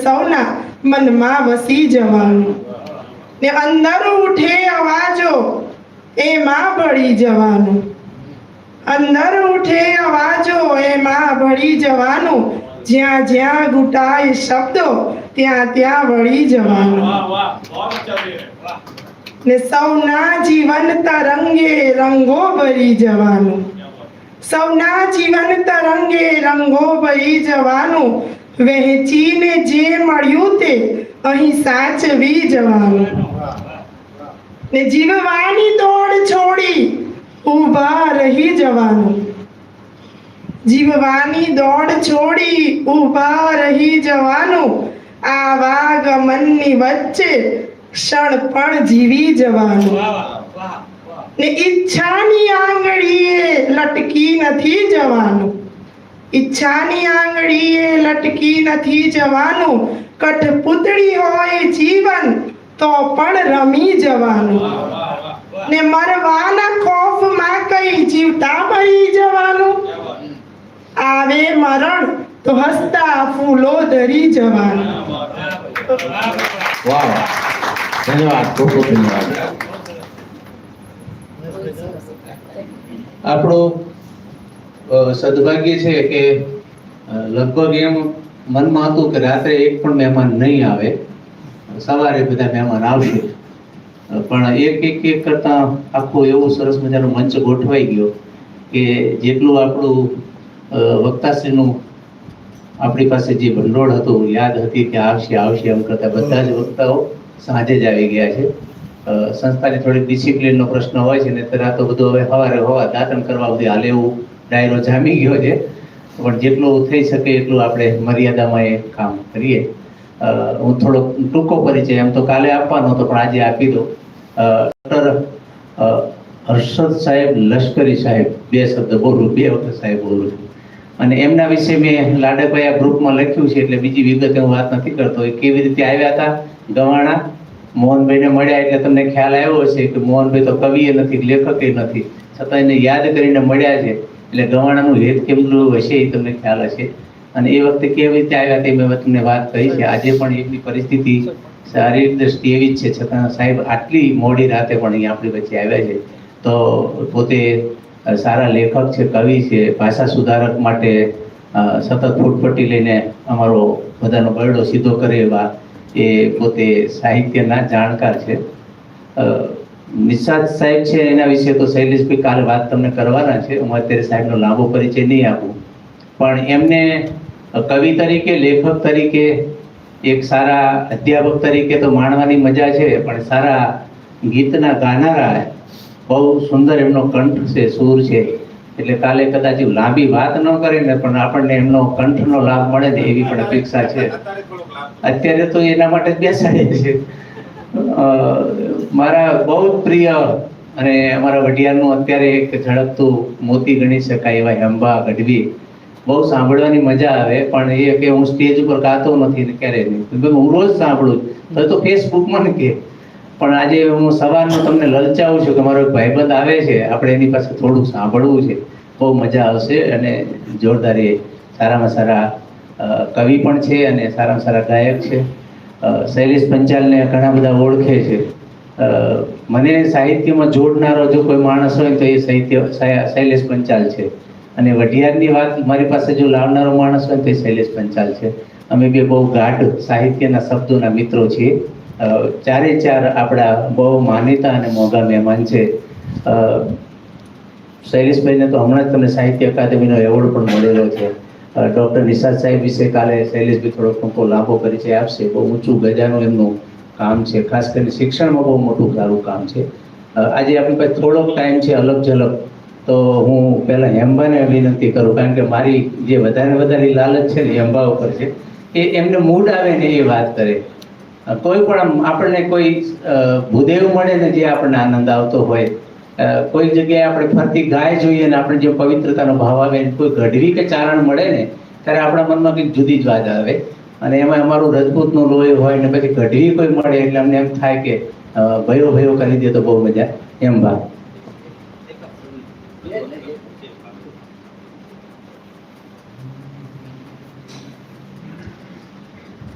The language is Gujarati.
સૌના મનમાં વસી જવાનું ને અંદર ઉઠે અવાજો એમાં ભળી જવાનું અંદર ઉઠે અવાજો એમાં ભળી જવાનું જ્યાં જ્યાં ઘૂંટાય શબ્દો ત્યાં ત્યાં વળી જવાનું ને સૌના જીવન તરંગે રંગો ભરી જવાનું સૌના જીવન તરંગે રંગો ભરી જવાનું વહેંચીને જે મળ્યું તે અહીં સાચવી જવાનું ને જીવવાની દોડ છોડી ઊભા રહી જવાનું જીવવાની દોડ છોડી ઊભા રહી જવાનું આવાગમનની વચ્ચે ક્ષણ પણ જીવી જવાનું ને ઈચ્છાની આંગળીએ લટકી નથી જવાનું ઈચ્છાની આંગળીએ લટકી નથી જવાનું કઠપૂતળી હોય જીવન તો પણ રમી જવાનું ને મરવાના ખોફમાં કઈ જીવતા મરી જવાનું આવે મરણ તો હસતા ફૂલો ધરી જવાનું વાહ ધન્યવાદ ખૂબ ખૂબ ધન્યવાદ આપણું સદભાગ્ય છે કે લગભગ એમ મનમાં હતું કે રાત્રે એક પણ મહેમાન નહીં આવે સવારે બધા મહેમાન આવશે પણ એક કરતા આખું એવું સરસ મજાનું મંચ ગોઠવાઈ ગયો કે જેટલું આપણું વક્તાશ્રીનું આપણી પાસે જે ભંડોળ હતું યાદ હતી કે આવશે એમ કરતા બધા જ વક્તાઓ સાંજે જ આવી ગયા છે સંસ્થાની થોડીક ડિસિપ્લિનનો પ્રશ્ન હોય છે ને ત્યારે તો બધું હવે સવારે દાતણ કરવા બધી હાલે એવું ડાયરો જામી ગયો છે પણ જેટલું થઈ શકે એટલું આપણે મર્યાદામાં એ કામ કરીએ હું થોડો ટૂંકો પરિચય એમ તો કાલે આપવાનો હતો પણ આજે આપી દો ડૉક્ટર હર્ષદ સાહેબ લશ્કરી સાહેબ બે શબ્દ બોલું બે વખત સાહેબ બોલું છું અને એમના વિશે મેં લાડકભાઈ ગ્રુપમાં લખ્યું છે એટલે બીજી વિગતે હું વાત નથી કરતો એ કેવી રીતે આવ્યા હતા ગવાણા મોહનભાઈને મળ્યા એટલે તમને ખ્યાલ આવ્યો હશે કે મોહનભાઈ તો કવિએ નથી લેખકે નથી છતાં એને યાદ કરીને મળ્યા છે એટલે ગવાણાનું હેત કેમનું હશે એ તમને ખ્યાલ હશે અને એ વખતે કેવી રીતે આવ્યા તે મેં તમને વાત કરી છે આજે પણ એમની પરિસ્થિતિ શારીરિક દ્રષ્ટિ એવી જ છે છતાં સાહેબ આટલી મોડી રાતે પણ અહીંયા આપણી વચ્ચે આવ્યા છે તો પોતે સારા લેખક છે કવિ છે ભાષા સુધારક માટે સતત ફૂટપટ્ટી લઈને અમારો બધાનો બરડો સીધો કરે એવા એ પોતે સાહિત્યના જાણકાર છે નિષાદ સાહેબ છે એના વિશે તો શૈલેષભાઈ કાલે વાત તમને કરવાના છે હું અત્યારે સાહેબનો લાંબો પરિચય નહીં આપું પણ એમને કવિ તરીકે લેખક તરીકે એક સારા અધ્યાપક તરીકે તો માણવાની મજા છે પણ સારા ગીતના ગાનારા બહુ સુંદર એમનો કંઠ છે સૂર છે એટલે કાલે કદાચ લાંબી વાત ન કરે ને પણ આપણને એમનો કંઠનો લાભ મળે ને એવી પણ અપેક્ષા છે અત્યારે તો એના માટે જ બેસાડે છે મારા બહુ જ પ્રિય અને અમારા વઢિયારનું અત્યારે એક ઝળકતું મોતી ગણી શકાય એવા હેમ્બા ગઢવી બહુ સાંભળવાની મજા આવે પણ એ કે હું સ્ટેજ ઉપર ગાતો નથી ને ક્યારે નહીં હું રોજ સાંભળું તો ફેસબુકમાં ને કે પણ આજે હું સવારનું તમને લલચાવું છું કે મારો એક ભાઈબંધ આવે છે આપણે એની પાસે થોડું સાંભળવું છે બહુ મજા આવશે અને જોરદાર એ સારામાં સારા કવિ પણ છે અને સારામાં સારા ગાયક છે શૈલેષ પંચાલને ઘણા બધા ઓળખે છે મને સાહિત્યમાં જોડનારો જો કોઈ માણસ હોય તો એ શૈલેષ પંચાલ છે અને વઢિયારની વાત મારી પાસે જો લાવનારો માણસ હોય તો એ શૈલેષ પંચાલ છે અમે બે બહુ ગાઢ સાહિત્યના શબ્દોના મિત્રો છીએ ચારે ચાર આપણા બહુ માનીતા અને મોંઘા મહેમાન છે શૈલેષભાઈને તો હમણાં જ તમને સાહિત્ય અકાદમીનો એવોર્ડ પણ મળેલો છે ડૉક્ટર નિષાદ સાહેબ વિશે કાલે શૈલેષભાઈ થોડો ટૂંકો લાંબો પરિચય આપશે બહુ ઊંચું ગજાનું એમનું કામ છે ખાસ કરીને શિક્ષણમાં બહુ મોટું સારું કામ છે આજે આપણી પાસે થોડોક ટાઈમ છે અલગ ઝલક તો હું પહેલાં હેમ્બાને વિનંતી કરું કારણ કે મારી જે વધારે લાલચ છે ને હેમ્બા ઉપર છે એ એમને મૂડ આવે ને એ વાત કરે કોઈ પણ આપણને કોઈ ભૂદેવ મળે ને જે આપણને આનંદ આવતો હોય કોઈક જગ્યાએ આપણે ફરતી ગાય જોઈએ ને આપણે જે પવિત્રતાનો ભાવ આવે કોઈ ગઢવી કે ચારણ મળે ને ત્યારે આપણા મનમાં કંઈક જુદી જ વાત આવે અને એમાં અમારું રજપૂતનું લોહી હોય ને પછી ગઢવી કોઈ મળે એટલે અમને એમ થાય કે ભયો કરી દે તો બહુ મજા એમ વાત